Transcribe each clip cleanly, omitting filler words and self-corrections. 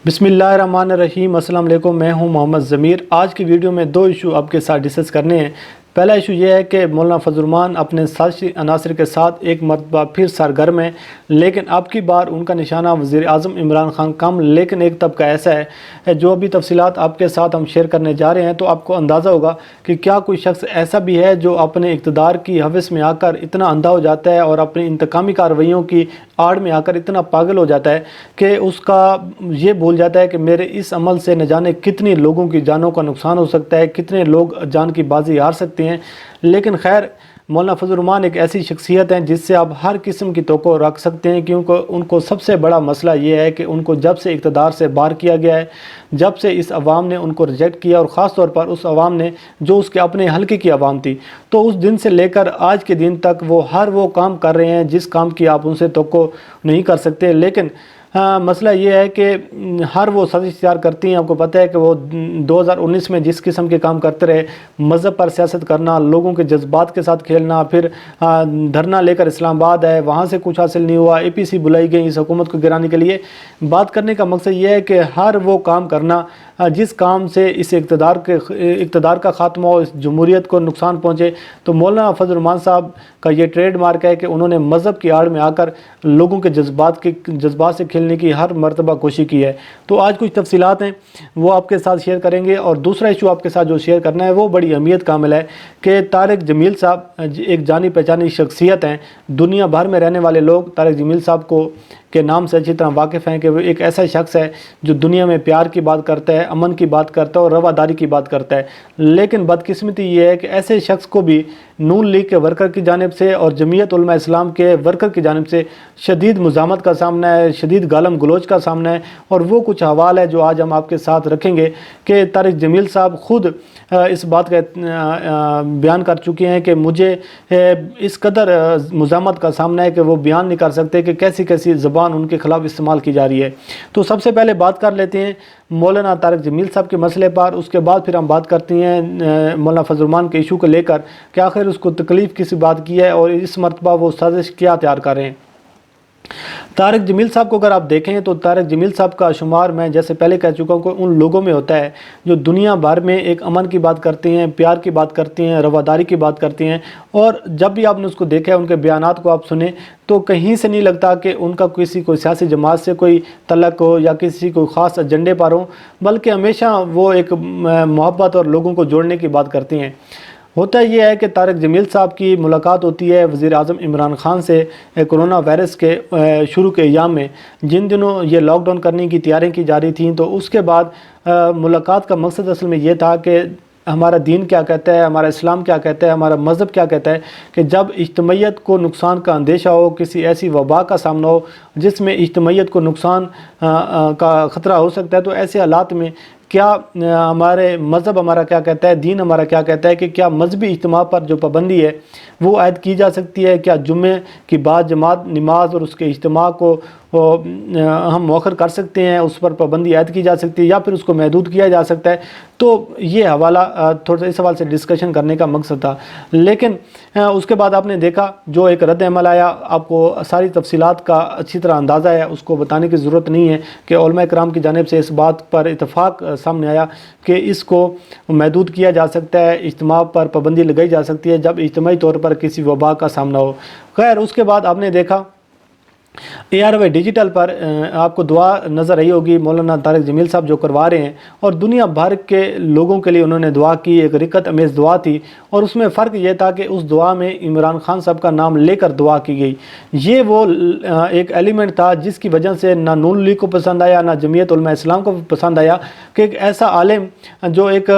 بسم اللہ الرحمن الرحیم۔ السلام علیکم، میں ہوں محمد ضمیر۔ آج کی ویڈیو میں دو ایشو آپ کے ساتھ ڈسکس کرنے ہیں۔ پہلا ایشو یہ ہے کہ مولانا فضل الرحمان اپنے سازشی عناصر کے ساتھ ایک مرتبہ پھر سرگرم ہیں، لیکن اب کی بار ان کا نشانہ وزیر اعظم عمران خان کم، لیکن ایک طبقہ ایسا ہے جو ابھی تفصیلات آپ کے ساتھ ہم شیئر کرنے جا رہے ہیں، تو آپ کو اندازہ ہوگا کہ کیا کوئی شخص ایسا بھی ہے جو اپنے اقتدار کی ہوس میں آ کر اتنا اندھا ہو جاتا ہے اور اپنی انتقامی کارروائیوں کی آڑ میں آ کر اتنا پاگل ہو جاتا ہے کہ اس کا یہ بھول جاتا ہے کہ میرے اس عمل سے نہ جانے کتنی لوگوں کی جانوں کا نقصان ہو سکتا ہے، کتنے لوگ جان کی بازی ہار سکتے ہیں۔ لیکن خیر، مولانا فضل الرحمان ایک ایسی شخصیت ہیں جس سے آپ ہر قسم کی توقع رکھ سکتے ہیں، کیونکہ ان کو سب سے بڑا مسئلہ یہ ہے کہ ان کو جب سے اقتدار سے باہر کیا گیا ہے، جب سے اس عوام نے ان کو ریجیکٹ کیا، اور خاص طور پر اس عوام نے جو اس کے اپنے حلقے کی عوام تھی، تو اس دن سے لے کر آج کے دن تک وہ ہر وہ کام کر رہے ہیں جس کام کی آپ ان سے توقع نہیں کر سکتے۔ لیکن مسئلہ یہ ہے کہ ہر وہ سازش تیار کرتی ہیں۔ آپ کو پتہ ہے کہ وہ 2019 میں جس قسم کے کام کرتے رہے، مذہب پر سیاست کرنا، لوگوں کے جذبات کے ساتھ کھیلنا، پھر دھرنا لے کر اسلام آباد ہے، وہاں سے کچھ حاصل نہیں ہوا، APC بلائی گئی اس حکومت کو گرانے کے لیے۔ بات کرنے کا مقصد یہ ہے کہ ہر وہ کام کرنا جس کام سے اس اقتدار کا خاتمہ ہو، اس جمہوریت کو نقصان پہنچے۔ تو مولانا فضل الرحمان صاحب کا یہ ٹریڈ مارک ہے کہ انہوں نے مذہب کی آڑ میں آ کر لوگوں کے جذبات سے کھیلنے کی ہر مرتبہ کوشش کی ہے۔ تو آج کچھ تفصیلات ہیں وہ آپ کے ساتھ شیئر کریں گے، اور دوسرا ایشو آپ کے ساتھ جو شیئر کرنا ہے وہ بڑی اہمیت کا عامل ہے کہ طارق جمیل صاحب ایک جانی پہچانی شخصیت ہیں۔ دنیا بھر میں رہنے والے لوگ طارق جمیل صاحب کے نام سے اچھی طرح واقف ہیں کہ وہ ایک ایسا شخص ہے جو دنیا میں پیار کی بات کرتا ہے، امن کی بات کرتا ہے اور رواداری کی بات کرتا ہے۔ لیکن بدقسمتی یہ ہے کہ ایسے شخص کو بھی نون لیگ کے ورکر کی جانب سے اور جمعیت علماء اسلام کے ورکر کی جانب سے شدید مزاحمت کا سامنا ہے، شدید گالم گلوچ کا سامنا ہے، اور وہ کچھ حوال ہے جو آج ہم آپ کے ساتھ رکھیں گے کہ طارق جمیل صاحب خود اس بات کا بیان کر چکے ہیں کہ مجھے اس قدر مزاحمت کا سامنا ہے کہ وہ بیان نہیں کر سکتے کہ کیسی کیسی زبان ان کے خلاف استعمال کی جا رہی ہے۔ تو سب سے پہلے بات کر لیتے ہیں مولانا طارق جمیل صاحب کے مسئلے پر، اس کے بعد پھر ہم بات کرتے ہیں مولانا فضل الرحمان کے ایشو کو لے کر کہ آخر اس کو تکلیف کسی بات کی ہے اور اس مرتبہ وہ سازش کیا تیار کر رہے ہیں۔ طارق جمیل صاحب کو اگر آپ دیکھیں تو طارق جمیل صاحب کا شمار میں جیسے پہلے کہہ چکا ہوں کہ ان لوگوں میں ہوتا ہے جو دنیا بھر میں ایک امن کی بات کرتے ہیں، پیار کی بات کرتے ہیں، رواداری کی بات کرتے ہیں، اور جب بھی آپ نے اس کو دیکھا ہے، ان کے بیانات کو آپ سنیں تو کہیں سے نہیں لگتا کہ ان کا کسی کوئی سیاسی جماعت سے کوئی تعلق ہو یا کسی کوئی خاص ایجنڈے پر ہو، بلکہ ہمیشہ وہ ایک محبت اور لوگوں کو جوڑنے کی بات کرتے ہیں۔ ہوتا یہ ہے کہ طارق جمیل صاحب کی ملاقات ہوتی ہے وزیر اعظم عمران خان سے کرونا وائرس کے شروع کے ایام میں، جن دنوں یہ لاک ڈاؤن کرنے کی تیاریاں کی جا رہی تھیں۔ تو اس کے بعد ملاقات کا مقصد اصل میں یہ تھا کہ ہمارا دین کیا کہتا ہے، ہمارا اسلام کیا کہتا ہے، ہمارا مذہب کیا کہتا ہے کہ جب اجتماعیت کو نقصان کا اندیشہ ہو، کسی ایسی وبا کا سامنا ہو جس میں اجتماعیت کو نقصان کا خطرہ ہو سکتا ہے، تو ایسے حالات میں کیا ہمارے مذہب ہمارا کیا کہتا ہے، دین ہمارا کیا کہتا ہے کہ کیا مذہبی اجتماع پر جو پابندی ہے وہ عائد کی جا سکتی ہے، کیا جمعے کی بعد جماعت نماز اور اس کے اجتماع کو ہم مؤخر کر سکتے ہیں، اس پر پابندی عائد کی جا سکتی ہے یا پھر اس کو محدود کیا جا سکتا ہے۔ تو یہ حوالہ تھوڑا سا اس حوالے سے ڈسکشن کرنے کا مقصد تھا۔ لیکن اس کے بعد آپ نے دیکھا جو ایک رد عمل آیا، آپ کو ساری تفصیلات کا اچھی طرح اندازہ ہے، اس کو بتانے کی ضرورت نہیں ہے کہ علماء کرام کی جانب سے اس بات پر اتفاق سامنے آیا کہ اس کو محدود کیا جا سکتا ہے، اجتماع پر پابندی لگائی جا سکتی ہے جب اجتماعی طور پر کسی وبا کا سامنا ہو۔ خیر، اس کے بعد آپ نے دیکھا ARY ڈیجیٹل پر آپ کو دعا نظر آئی ہوگی، مولانا طارق جمیل صاحب جو کروا رہے ہیں، اور دنیا بھر کے لوگوں کے لیے انہوں نے دعا کی، ایک رکت امیز دعا تھی، اور اس میں فرق یہ تھا کہ اس دعا میں عمران خان صاحب کا نام لے کر دعا کی گئی۔ یہ وہ ایک ایلیمنٹ تھا جس کی وجہ سے نہ نون لیگ کو پسند آیا، نہ جمعیت علماء اسلام کو پسند آیا کہ ایک ایسا عالم جو ایک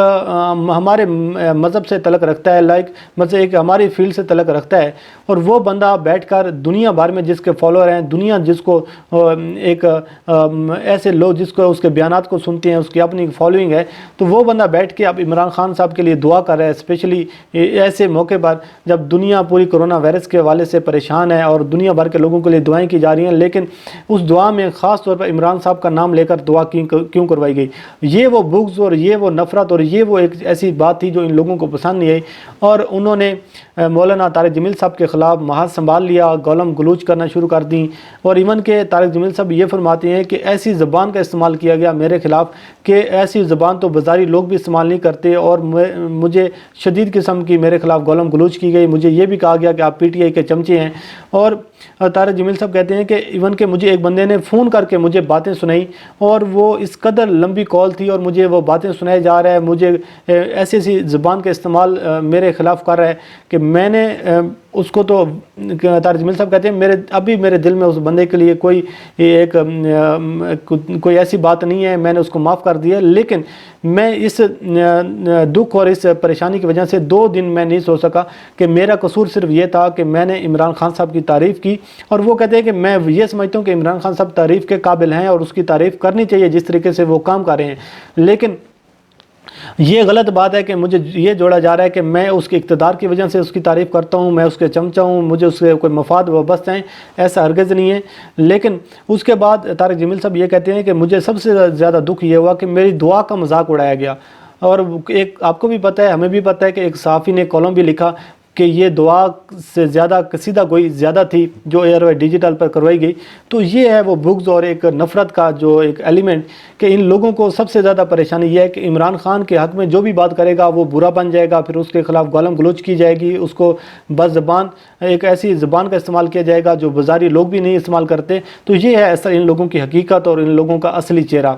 ہمارے مذہب سے تعلق رکھتا ہے، مطلب ایک ہماری فیلڈ سے تعلق رکھتا ہے، اور وہ بندہ بیٹھ کر دنیا بھر میں جس کے فالوور ہیں، دنیا جس کو ایک ایسے لوگ جس کو اس کے بیانات کو سنتے ہیں، اس کی اپنی فالوئنگ ہے، تو وہ بندہ بیٹھ کے اب عمران خان صاحب کے لیے دعا کر رہا ہے، اسپیشلی ایسے موقع پر جب دنیا پوری کرونا وائرس کے حوالے سے پریشان ہے اور دنیا بھر کے لوگوں کے لیے دعائیں کی جا رہی ہیں، لیکن اس دعا میں خاص طور پر عمران صاحب کا نام لے کر دعا کیوں کروائی گئی؟ یہ وہ بغض اور یہ وہ نفرت اور یہ وہ ایک ایسی بات تھی جو ان لوگوں کو پسند نہیں آئی، اور انہوں نے مولانا طارق جمیل صاحب کے خلاف محاذ سنبھال لیا، گالم گلوچ کرنا شروع کر دیں، اور ایون کہ طارق جمیل صاحب یہ فرماتے ہیں کہ ایسی زبان کا استعمال کیا گیا میرے خلاف کہ ایسی زبان تو بازاری لوگ بھی استعمال نہیں کرتے، اور مجھے شدید قسم کی میرے خلاف گالم گلوچ کی گئی، مجھے یہ بھی کہا گیا کہ آپ پی ٹی آئی کے چمچے ہیں۔ اور طارق جمیل صاحب کہتے ہیں کہ ایون کہ مجھے ایک بندے نے فون کر کے مجھے باتیں سنائی، اور وہ اس قدر لمبی کال تھی اور مجھے وہ باتیں سنائے جا رہا ہے، مجھے ایسی ایسی زبان کا استعمال میرے خلاف کر رہا ہے کہ میں نے اس کو تو طارق جمیل صاحب کہتے ہیں ابھی میرے دل میں اس بندے کے لیے کوئی ایسی بات نہیں ہے، میں نے اس کو معاف کر دیا، لیکن میں اس دکھ اور اس پریشانی کی وجہ سے 2 دن میں نہیں سو سکا کہ میرا قصور صرف یہ تھا کہ میں نے عمران خان صاحب کی تعریف کی، اور وہ کہتے ہیں کہ میں یہ سمجھتا ہوں کہ عمران خان صاحب تعریف کے قابل ہیں اور اس کی تعریف کرنی چاہیے جس طریقے سے وہ کام کر رہے ہیں، لیکن یہ غلط بات ہے کہ مجھے یہ جوڑا جا رہا ہے کہ میں اس کے اقتدار کی وجہ سے اس کی تعریف کرتا ہوں، میں اس کے چمچہ ہوں، مجھے اس سے کوئی مفاد وابستہ ہیں، ایسا ہرگز نہیں ہے۔ لیکن اس کے بعد طارق جمیل صاحب یہ کہتے ہیں کہ مجھے سب سے زیادہ دکھ یہ ہوا کہ میری دعا کا مذاق اڑایا گیا، اور ایک آپ کو بھی پتہ ہے، ہمیں بھی پتہ ہے کہ ایک صحافی نے کالم بھی لکھا کہ یہ دعا سے زیادہ قصیدہ گوئی زیادہ تھی جو ایئر وے ڈیجیٹل پر کروائی گئی۔ تو یہ ہے وہ بغض اور ایک نفرت کا جو ایک ایلیمنٹ کہ ان لوگوں کو سب سے زیادہ پریشانی یہ ہے کہ عمران خان کے حق میں جو بھی بات کرے گا وہ برا بن جائے گا، پھر اس کے خلاف گالم گلوچ کی جائے گی، اس کو بس زبان ایک ایسی زبان کا استعمال کیا جائے گا جو بازاری لوگ بھی نہیں استعمال کرتے۔ تو یہ ہے ایسا ان لوگوں کی حقیقت اور ان لوگوں کا اصلی چہرہ۔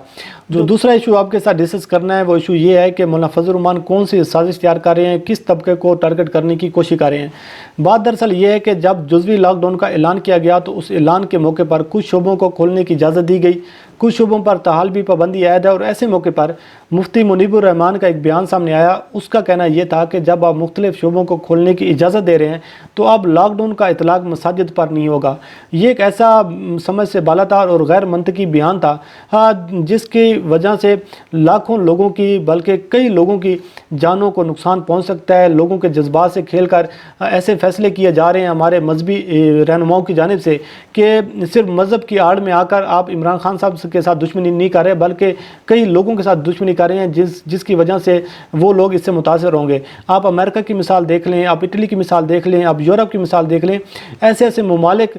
جو دوسرا ایشو آپ کے ساتھ ڈسکس کرنا ہے وہ ایشو یہ ہے کہ مولانا فضل الرحمان کون سی سازش تیار کر رہے ہیں، کس طبقے کو ٹارگٹ کرنے کی کوشش کر رہے ہیں۔ بات دراصل یہ ہے کہ جب جزوی لاک ڈاؤن کا اعلان کیا گیا تو اس اعلان کے موقع پر کچھ شعبوں کو کھولنے کی اجازت دی گئی، کچھ شعبوں پر تاحال بھی پابندی عائد ہے، اور ایسے موقع پر مفتی منیب الرحمان کا ایک بیان سامنے آیا۔ اس کا کہنا یہ تھا کہ جب آپ مختلف شعبوں کو کھولنے کی اجازت دے رہے ہیں تو اب لاک ڈاؤن کا اطلاق مساجد پر نہیں ہوگا۔ یہ ایک ایسا سمجھ سے بالاتر اور غیر منطقی بیان تھا جس کی وجہ سے لاکھوں لوگوں کی بلکہ کئی لوگوں کی جانوں کو نقصان پہنچ سکتا ہے۔ لوگوں کے جذبات سے کھیل کر ایسے فیصلے کیے جا رہے ہیں ہمارے مذہبی رہنماؤں کی جانب سے کہ صرف مذہب کی آڑ میں آ کر آپ عمران خان صاحب کے ساتھ دشمنی نہیں کر رہے بلکہ کئی لوگوں کے ساتھ دشمنی کر رہے ہیں جس کی وجہ سے وہ لوگ اس سے متاثر ہوں گے۔ آپ امریکہ کی مثال دیکھ لیں، آپ اٹلی کی مثال دیکھ لیں، آپ یورپ کی مثال دیکھ لیں، ایسے ایسے ممالک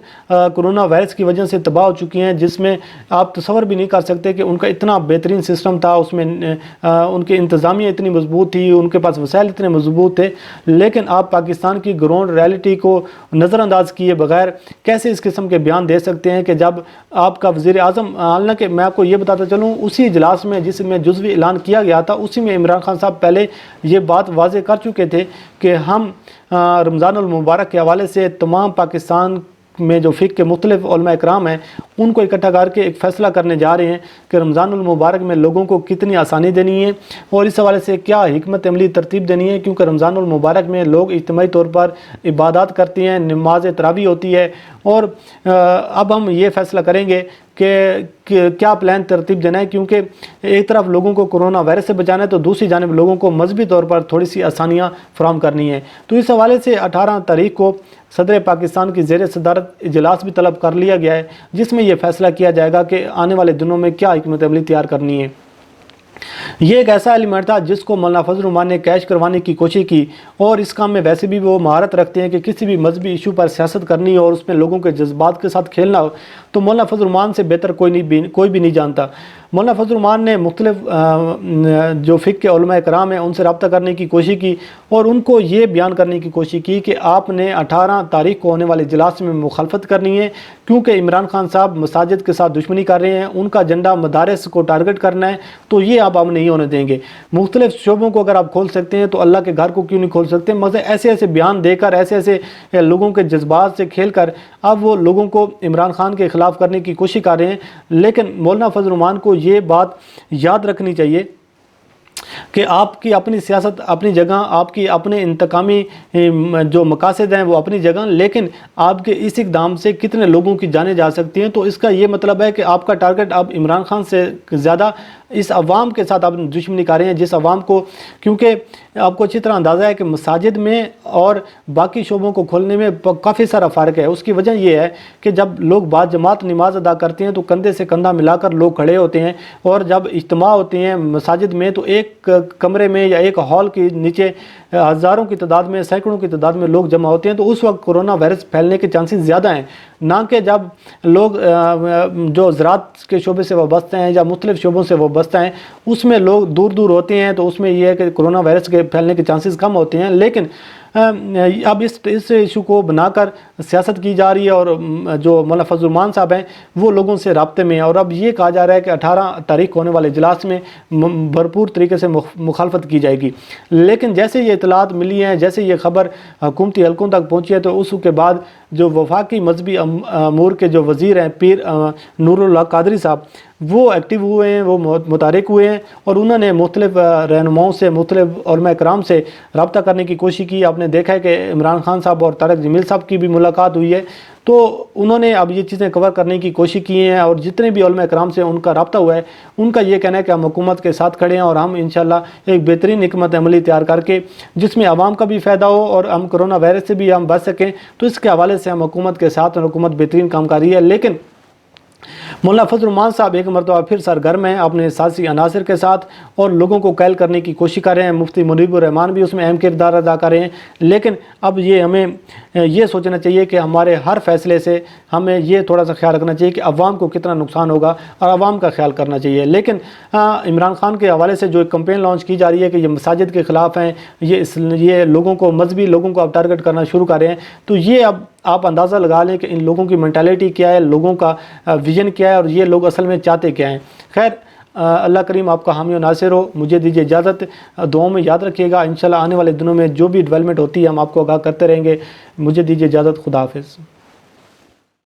کرونا وائرس کی وجہ سے تباہ ہو چکی ہیں جس میں آپ تصور بھی نہیں کر سکتے کہ ان کا اتنا بہترین سسٹم تھا، اس میں ان کی انتظامیہ اتنی مضبوط تھی، ان کے پاس وسائل اتنے مضبوط تھے، لیکن آپ پاکستان کی گراؤنڈ ریالٹی کو نظر انداز کیے بغیر کیسے اس قسم کے بیان دے سکتے ہیں کہ جب آپ کا وزیر اعظم، حالانکہ میں آپ کو یہ بتاتا چلوں اسی اجلاس میں جس میں جزوی اعلان کیا گیا تھا اسی میں عمران خان صاحب پہلے یہ بات واضح کر چکے تھے کہ ہم رمضان المبارک کے حوالے سے تمام پاکستان میں جو فقہ کے مختلف علماء اکرام ہیں ان کو اکٹھا کر کے ایک فیصلہ کرنے جا رہے ہیں کہ رمضان المبارک میں لوگوں کو کتنی آسانی دینی ہے اور اس حوالے سے کیا حکمت عملی ترتیب دینی ہے، کیونکہ رمضان المبارک میں لوگ اجتماعی طور پر عبادات کرتے ہیں، نماز تراویح ہوتی ہے، اور اب ہم یہ فیصلہ کریں گے کہ کیا پلان ترتیب دینا ہے، کیونکہ ایک طرف لوگوں کو کرونا وائرس سے بچانا ہے تو دوسری جانب لوگوں کو مذہبی طور پر تھوڑی سی آسانیاں فراہم کرنی ہے۔ تو اس حوالے سے 18 تاریخ کو صدر پاکستان کی زیر صدارت اجلاس بھی طلب کر لیا گیا ہے جس میں یہ فیصلہ کیا جائے گا کہ آنے والے دنوں میں کیا حکمت عملی تیار کرنی ہے۔ یہ ایک ایسا ایلیمنٹ تھا جس کو مولانا فضل الرحمان نے کیش کروانے کی کوشش کی، اور اس کام میں ویسے بھی وہ مہارت رکھتے ہیں کہ کسی بھی مذہبی ایشو پر سیاست کرنی اور اس میں لوگوں کے جذبات کے ساتھ کھیلنا ہو تو مولانا فضل الرحمان سے بہتر کوئی بھی نہیں جانتا۔ مولانا فضل الرحمان نے مختلف جو فقہ کے علماء کرام ہیں ان سے رابطہ کرنے کی کوشش کی اور ان کو یہ بیان کرنے کی کوشش کی کہ آپ نے 18 تاریخ کو ہونے والے اجلاس میں مخالفت کرنی ہے، کیونکہ عمران خان صاحب مساجد کے ساتھ دشمنی کر رہے ہیں، ان کا ایجنڈا مدارس کو ٹارگٹ کرنا ہے، تو یہ اب ہم نہیں ہونے دیں گے۔ مختلف شعبوں کو اگر آپ کھول سکتے ہیں تو اللہ کے گھر کو کیوں نہیں کھول سکتے؟ مگر ایسے ایسے بیان دے کر، ایسے ایسے لوگوں کے جذبات سے کھیل کر اب وہ لوگوں کو عمران خان کے خلاف کرنے کی کوشش کر رہے ہیں۔ لیکن مولانا فضل الرحمان کو یہ بات یاد رکھنی چاہیے کہ آپ کی اپنی سیاست اپنی جگہ، آپ کی اپنے انتقامی جو مقاصد ہیں وہ اپنی جگہ، لیکن آپ کے اس اقدام سے کتنے لوگوں کی جانیں جا سکتی ہیں، تو اس کا یہ مطلب ہے کہ آپ کا ٹارگٹ اب عمران خان سے زیادہ اس عوام کے ساتھ آپ دشمنی کر رہے ہیں، جس عوام کو، کیونکہ آپ کو اچھی طرح اندازہ ہے کہ مساجد میں اور باقی شعبوں کو کھولنے میں کافی سارا فرق ہے۔ اس کی وجہ یہ ہے کہ جب لوگ باجماعت نماز ادا کرتے ہیں تو کندھے سے کندھا ملا کر لوگ کھڑے ہوتے ہیں، اور جب اجتماع ہوتے ہیں مساجد میں تو ایک کمرے میں یا ایک ہال کے نیچے ہزاروں کی تعداد میں، سینکڑوں کی تعداد میں لوگ جمع ہوتے ہیں، تو اس وقت کرونا وائرس پھیلنے کے چانسز زیادہ ہیں، نہ کہ جب لوگ جو زراعت کے شعبے سے وابستہ ہیں یا مختلف شعبوں سے وابستہ ہیں اس میں لوگ دور دور ہوتے ہیں، تو اس میں یہ ہے کہ کرونا وائرس کے پھیلنے کے چانسز کم ہوتے ہیں۔ لیکن اب اس ایشو کو بنا کر سیاست کی جا رہی ہے، اور جو مولانا فضل الرحمان صاحب ہیں وہ لوگوں سے رابطے میں ہیں، اور اب یہ کہا جا رہا ہے کہ 18 تاریخ کو ہونے والے اجلاس میں بھرپور طریقے سے مخالفت کی جائے گی۔ لیکن جیسے یہ اطلاعات ملی ہیں، جیسے یہ خبر حکومتی حلقوں تک پہنچی ہے، تو اس کے بعد جو وفاقی مذہبی امور کے جو وزیر ہیں پیر نور اللہ قادری صاحب، وہ ایکٹیو ہوئے ہیں، وہ متحرک ہوئے ہیں، اور انہوں نے مختلف رہنماؤں سے، مختلف علماء کرام سے رابطہ کرنے کی کوشش کی۔ آپ نے دیکھا ہے کہ عمران خان صاحب اور طارق جمیل صاحب کی بھی ملاقات ہوئی ہے، تو انہوں نے اب یہ چیزیں کور کرنے کی کوشش کی ہیں، اور جتنے بھی علماء کرام سے ان کا رابطہ ہوا ہے ان کا یہ کہنا ہے کہ ہم حکومت کے ساتھ کھڑے ہیں، اور ہم انشاءاللہ ایک بہترین حکمت عملی تیار کر کے جس میں عوام کا بھی فائدہ ہو اور ہم کرونا وائرس سے بھی ہم بچ سکیں، تو اس کے حوالے سے ہم حکومت کے ساتھ، اور حکومت بہترین کام کر رہی ہے۔ لیکن مولانا فضل الرحمان صاحب ایک مرتبہ پھر سرگرم ہیں اپنے سیاسی عناصر کے ساتھ، اور لوگوں کو قائل کرنے کی کوشش کر رہے ہیں۔ مفتی منیب الرحمان بھی اس میں اہم کردار ادا کر رہے ہیں۔ لیکن اب یہ ہمیں یہ سوچنا چاہیے کہ ہمارے ہر فیصلے سے ہمیں یہ تھوڑا سا خیال رکھنا چاہیے کہ عوام کو کتنا نقصان ہوگا، اور عوام کا خیال کرنا چاہیے۔ لیکن عمران خان کے حوالے سے جو ایک کمپین لانچ کی جا رہی ہے کہ یہ مساجد کے خلاف ہیں، یہ لوگوں کو، مذہبی لوگوں کو اب ٹارگٹ کرنا شروع کر رہے ہیں، تو یہ اب آپ اندازہ لگا لیں کہ ان لوگوں کی مینٹالٹی کیا ہے، لوگوں کا ویژن کیا ہے، اور یہ لوگ اصل میں چاہتے کیا ہیں۔ خیر، اللہ کریم آپ کا حامی و ناصر ہو۔ مجھے دیجیے اجازت، دعاؤں میں یاد رکھیے گا، انشاءاللہ آنے والے دنوں میں جو بھی ڈیولپمنٹ ہوتی ہے ہم آپ کو آگاہ کرتے رہیں گے۔ مجھے دیجیے اجازت، خدا حافظ۔